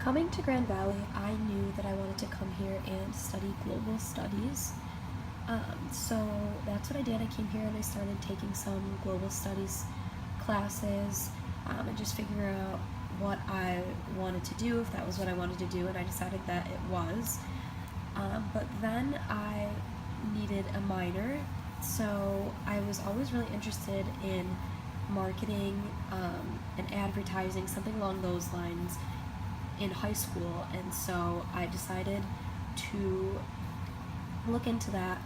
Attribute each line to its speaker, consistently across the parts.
Speaker 1: Coming to Grand Valley, I knew that I wanted to come here and study global studies. So that's what I did. I came here and I started taking some global studies classes and just figuring out what I wanted to do, if that was what I wanted to do, and I decided that it was. But then I needed a minor, so I was always really interested in marketing and advertising, something along those lines in high school, and so I decided to look into that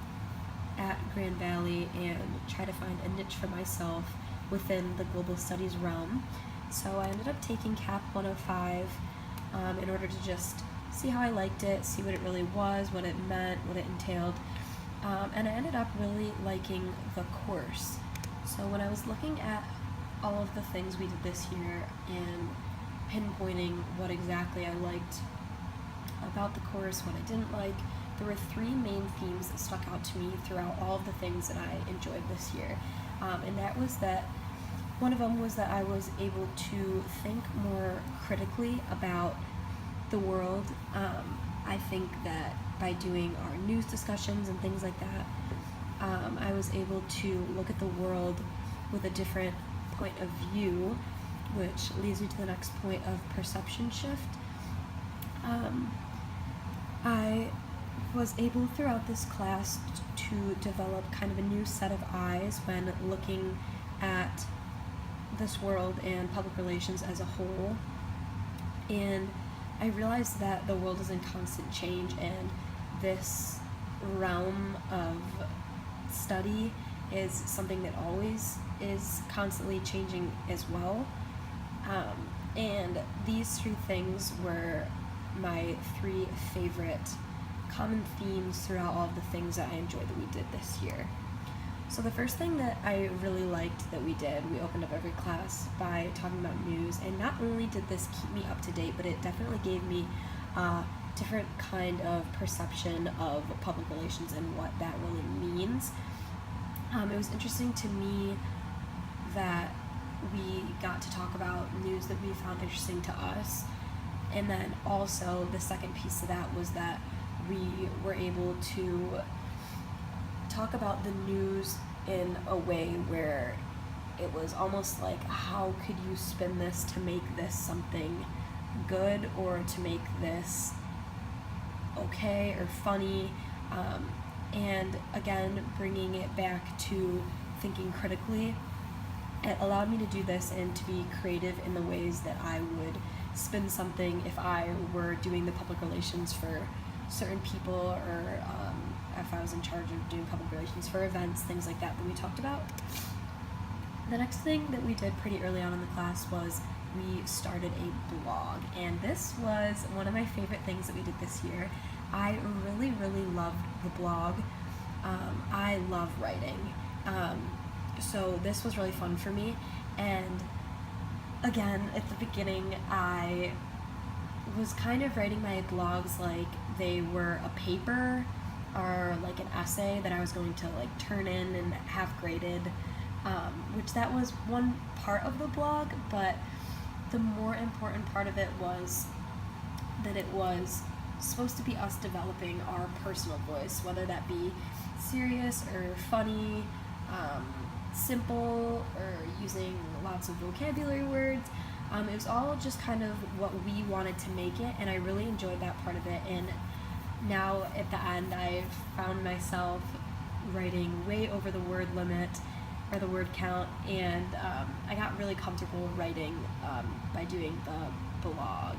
Speaker 1: at Grand Valley and try to find a niche for myself within the global studies realm. So I ended up taking CAP 105 in order to just see how I liked it, see what it really was, what it meant, what it entailed, and I ended up really liking the course. So when I was looking at all of the things we did this year and pinpointing what exactly I liked about the course, what I didn't like, there were three main themes that stuck out to me throughout all of the things that I enjoyed this year. And that was that one of them was that I was able to think more critically about the world. I think that by doing our news discussions and things like that, I was able to look at the world with a different point of view, which leads me to the next point of perception shift. I was able throughout this class to develop kind of a new set of eyes when looking at this world and public relations as a whole. And I realized that the world is in constant change, and this realm of study is something that always is constantly changing as well. And these three things were my three favorite common themes throughout all of the things that I enjoyed that we did this year. So the first thing that I really liked that we did, we opened up every class by talking about news, and not only did this keep me up to date, but it definitely gave me a different kind of perception of public relations and what that really means. It was interesting to me that we got to talk about news that we found interesting to us, and then also the second piece of that was that we were able to talk about the news in a way where it was almost like, how could you spin this to make this something good or to make this okay or funny, and again bringing it back to thinking critically. It allowed me to do this and to be creative in the ways that I would spin something if I were doing the public relations for certain people, or if I was in charge of doing public relations for events, things like that we talked about. The next thing that we did pretty early on in the class was we started a blog, and this was one of my favorite things that we did this year. I really loved the blog. I love writing. So this was really fun for me, and again, at the beginning, I was kind of writing my blogs like they were a paper or like an essay that I was going to like turn in and have graded, which that was one part of the blog, but the more important part of it was that it was supposed to be us developing our personal voice, whether that be serious or funny, simple, or using lots of vocabulary words. It was all just kind of what we wanted to make it, and I really enjoyed that part of it. And now at the end, I've found myself writing way over the word limit or the word count, and I got really comfortable writing by doing the blog.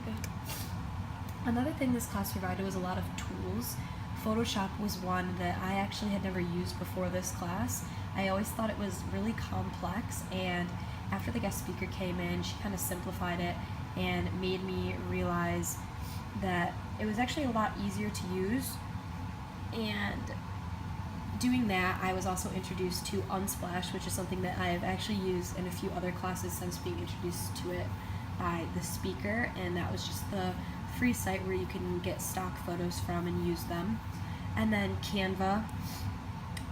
Speaker 1: Another thing this class provided was a lot of tools. Photoshop was one that I actually had never used before this class. I always thought it was really complex, and after the guest speaker came in, she kind of simplified it and made me realize that it was actually a lot easier to use. And doing that, I was also introduced to Unsplash, which is something that I've actually used in a few other classes since being introduced to it by the speaker, and that was just the free site where you can get stock photos from and use them. And then Canva.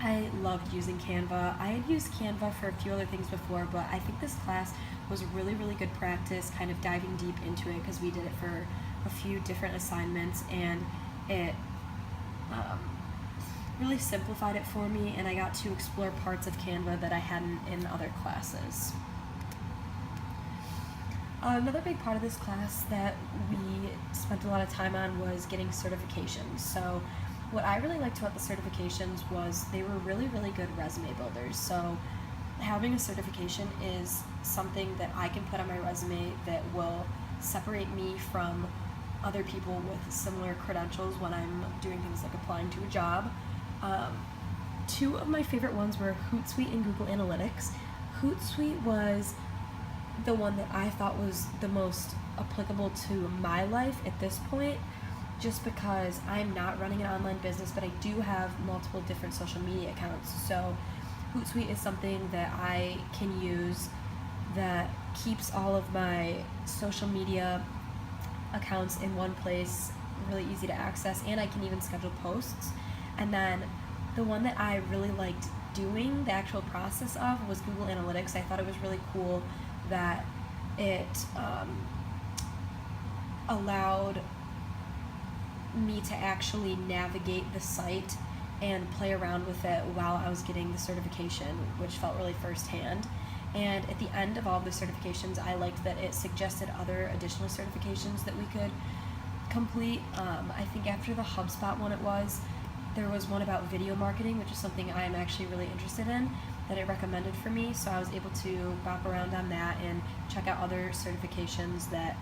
Speaker 1: I loved using Canva. I had used Canva for a few other things before, but I think this class was really, really good practice, kind of diving deep into it because we did it for a few different assignments, and it really simplified it for me, and I got to explore parts of Canva that I hadn't in other classes. Another big part of this class that we spent a lot of time on was getting certifications. So what I really liked about the certifications was they were really, really good resume builders. So having a certification is something that I can put on my resume that will separate me from other people with similar credentials when I'm doing things like applying to a job. Two of my favorite ones were Hootsuite and Google Analytics. Hootsuite was the one that I thought was the most applicable to my life at this point, just because I'm not running an online business, but I do have multiple different social media accounts. So Hootsuite is something that I can use that keeps all of my social media accounts in one place, really easy to access, and I can even schedule posts. And then the one that I really liked doing the actual process of was Google Analytics. I thought it was really cool that it allowed me to actually navigate the site and play around with it while I was getting the certification, which felt really firsthand. And at the end of all of the certifications, I liked that it suggested other additional certifications that we could complete. I think after the HubSpot one there was one about video marketing, which is something I am actually really interested in, that it recommended for me. So I was able to bop around on that and check out other certifications that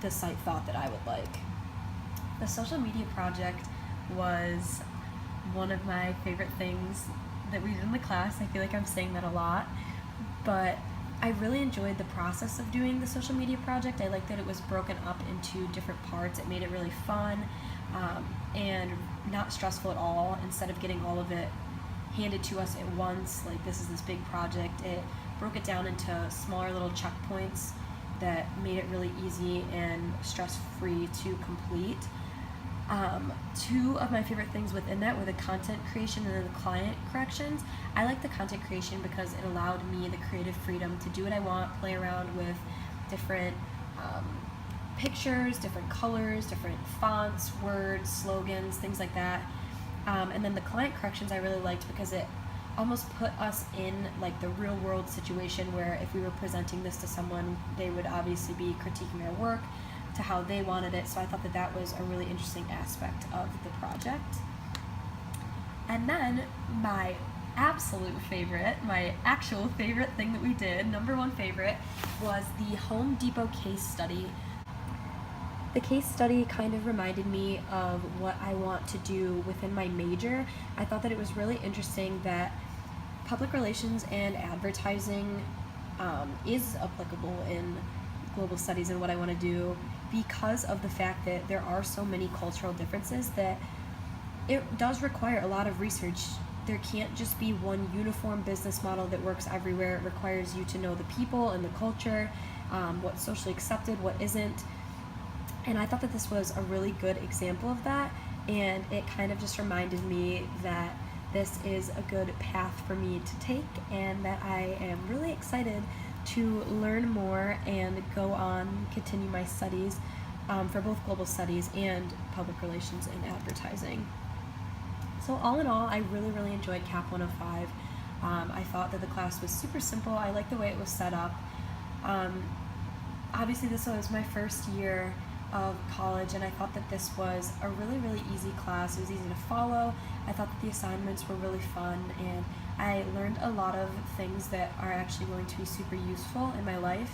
Speaker 1: the site thought that I would like. The social media project was one of my favorite things that we did in the class. I feel like I'm saying that a lot, but I really enjoyed the process of doing the social media project. I liked that it was broken up into different parts. It made it really fun and not stressful at all. Instead of getting all of it handed to us at once, like this is this big project, it broke it down into smaller little checkpoints that made it really easy and stress-free to complete. Two of my favorite things within that were the content creation and then the client corrections. I like the content creation because it allowed me the creative freedom to do what I want, play around with different pictures, different colors, different fonts, words, slogans, things like that. And then the client corrections I really liked because it almost put us in like the real world situation where if we were presenting this to someone, they would obviously be critiquing our work to how they wanted it. So I thought that that was a really interesting aspect of the project. And then my absolute favorite, my actual favorite thing that we did, number one favorite, was the Home Depot case study. The case study kind of reminded me of what I want to do within my major. I thought that it was really interesting that public relations and advertising is applicable in global studies and what I want to do, because of the fact that there are so many cultural differences that it does require a lot of research. There can't just be one uniform business model that works everywhere. It requires you to know the people and the culture, what's socially accepted, what isn't. And I thought that this was a really good example of that, and it kind of just reminded me that this is a good path for me to take, and that I am really excited to learn more and go on, continue my studies for both global studies and public relations and advertising. So all in all, I really, really enjoyed CAP 105. I thought that the class was super simple. I liked the way it was set up. Obviously, this was my first year of college, and I thought that this was a really, really easy class. It was easy to follow. I thought that the assignments were really fun, and I learned a lot of things that are actually going to be super useful in my life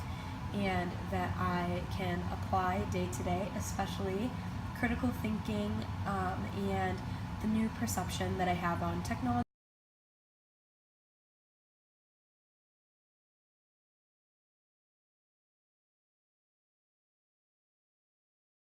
Speaker 1: and that I can apply day to day, especially critical thinking and the new perception that I have on technology.